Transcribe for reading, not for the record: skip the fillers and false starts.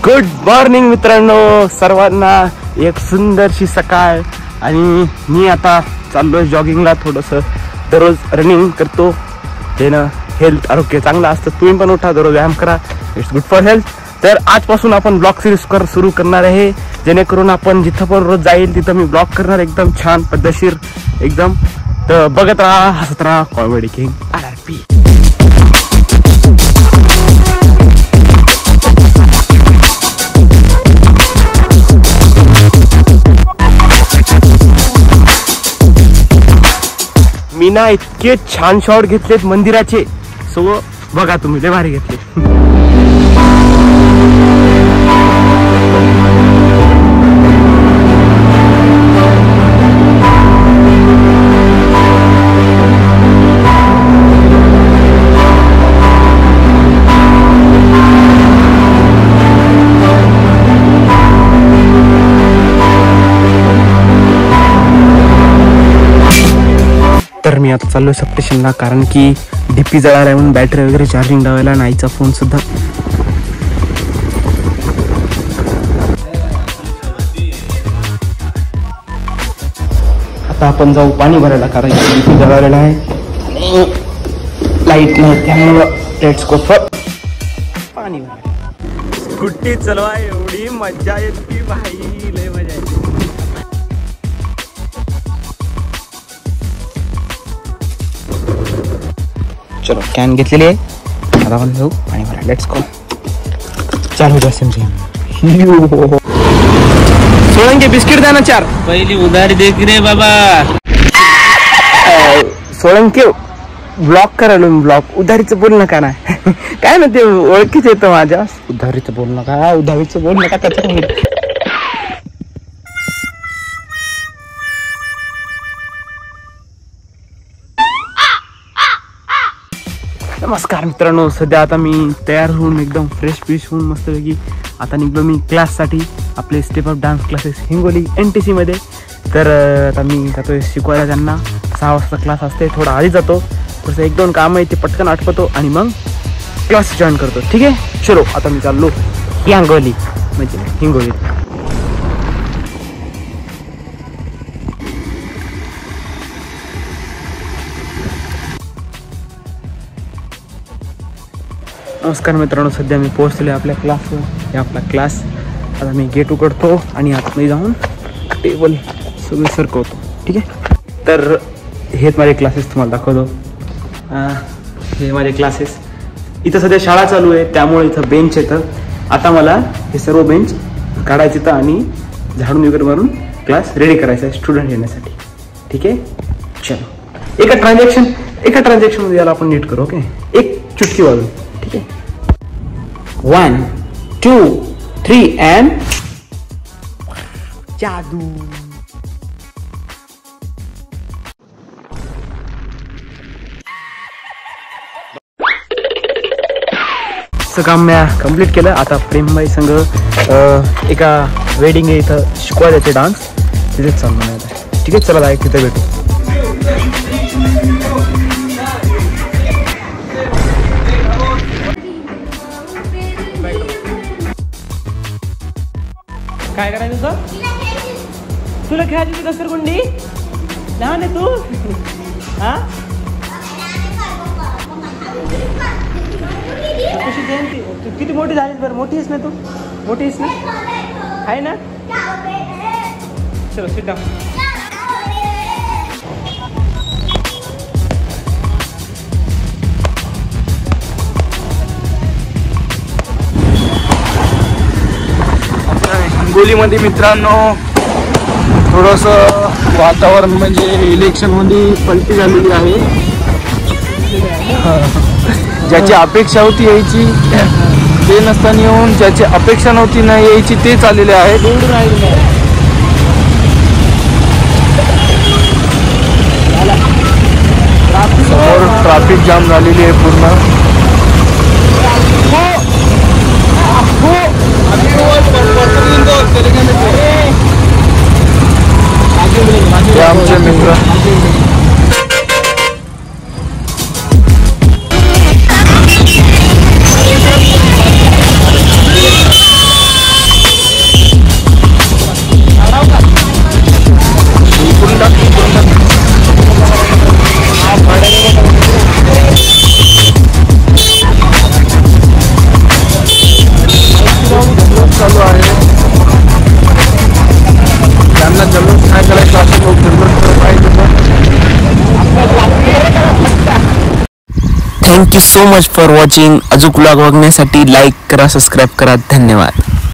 Good morning मित्रांनो, सर्वांना एक सुंदरशी सकाळ. आणि मी आता चाललोय जॉगिंगला. थोडंसं दररोज रनिंग करतो, त्यानं हेल्थ आरोग्य चांगलं असतं. तुम्ही पण उठा, दररोज व्यायाम करा, इट्स गुड फॉर हेल्थ. तर आजपासून आपण ब्लॉग सिरीज सुरू करणार आहे, जेणेकरून आपण जिथं पण रोज जाईल तिथं मी ब्लॉग करणार, एकदम छान पद्धतशीर एकदम. तर बघत राहा, हसत राहा. Comedy king RRP. मी ना इतके छान शॉट घेतलेत मंदिराचे, सो बघा तुम्ही, लय भारी घेतले. तर मी आता चाललोय सबस्टेशनला, कारण की डीपी जळाला म्हणून बॅटरी वगैरे चार्जिंग लावायला, नाहीचा फोन सुद्धा. आता आपण जाऊ पाणी भरायला, कारण की डीपी जळालेला आहे आणि लाईट नाही, त्यामुळं लेट्स गो फॉर पाणी भरायला. स्कूटी चलवा, एवढी मजा येते भाई, लय मजा येते. चलो कॅन घेतलेली आहे, आता आपण जाऊ पाणी भरा. Let's go. चालू द्या समजे. सोळंके बिस्किट द्या ना 4. पहिली उधारी दे की रे बाबा. सोळंके ब्लॉक करायला, ब्लॉक उधारीचं बोल नका ना. काय ना ते ओळखीच येतं माझ्या. उधारीचं बोल नका, उधारीचं बोल नका त्याच्यात. नमस्कार मित्रांनो, सध्या आता मी तयार होऊन एकदम फ्रेश होऊन मस्तपैकी आता निघलो मी क्लाससाठी, आपले step up dance classes Hingoli NTC मध्ये. तर आता मी जातोय शिकवायला त्यांना. 6 वाजता क्लास असते, थोडा आधी जातो, थोडंसं 1-2 काम आहे ते पटकन आटपतो आणि मग क्लास जॉईन करतो. ठीक आहे, चलो आता मी चाललो हिंगोली, म्हणजे हिंगोली. नमस्कार मित्रांनो, सध्या मी पोहोचले आपल्या क्लासवर. हे आपला क्लास. आता मी गेट उघडतो आणि आतमध्ये जाऊन टेबल सगळे सरकवतो. ठीक आहे, तर हेच माझे क्लासेस तुम्हाला दाखवतो. हे माझे क्लासेस. इथं सध्या शाळा चालू आहे, त्यामुळे इथं बेंच येतं. आता मला हे सर्व बेंच काढायचे तर आणि झाडून वगैरे मारून क्लास रेडी करायचा आहे स्टुडंट येण्यासाठी. ठीक आहे, चलो. एका ट्रान्झॅक्शनमध्ये याला आपण नीट करू. ओके, एक चुटकी वाजू. ठीक आहे, 1 2 3 and जादू. काम मी कम्प्लीट केलं. आता प्रेमबाई संघ एका वेडिंग आहे इथं, शिकवायला त्याचे डान्स, तिथेच चालू नाही आता. ठीक आहे, चला डायरेक्ट तिथे भेटू. काय करायचं होतं तुला? खेळायची होती घसरगुंडी? लहान आहे तू? हा, कशी जयंती? तू किती मोठी झालीस बरं? मोठी आहेस ना तू? मोठी आहेस ना? आहे ना? चलो सिट डाऊन. हिंगोलीमध्ये मित्रांनो थोडंसं वातावरण म्हणजे इलेक्शनमध्ये पलटी झालेली आहे. ज्याची अपेक्षा होती यायची ते नसताना येऊन, ज्याची अपेक्षा नव्हती ना यायची तेच आलेले आहेत. समोर ट्रॅफिक जाम झालेली आहे पूर्ण. हे आमचे मित्र. Thank you so much for watching. अजून ब्लॉग बघण्यासाठी लाईक करा, सबस्क्राईब करा. धन्यवाद.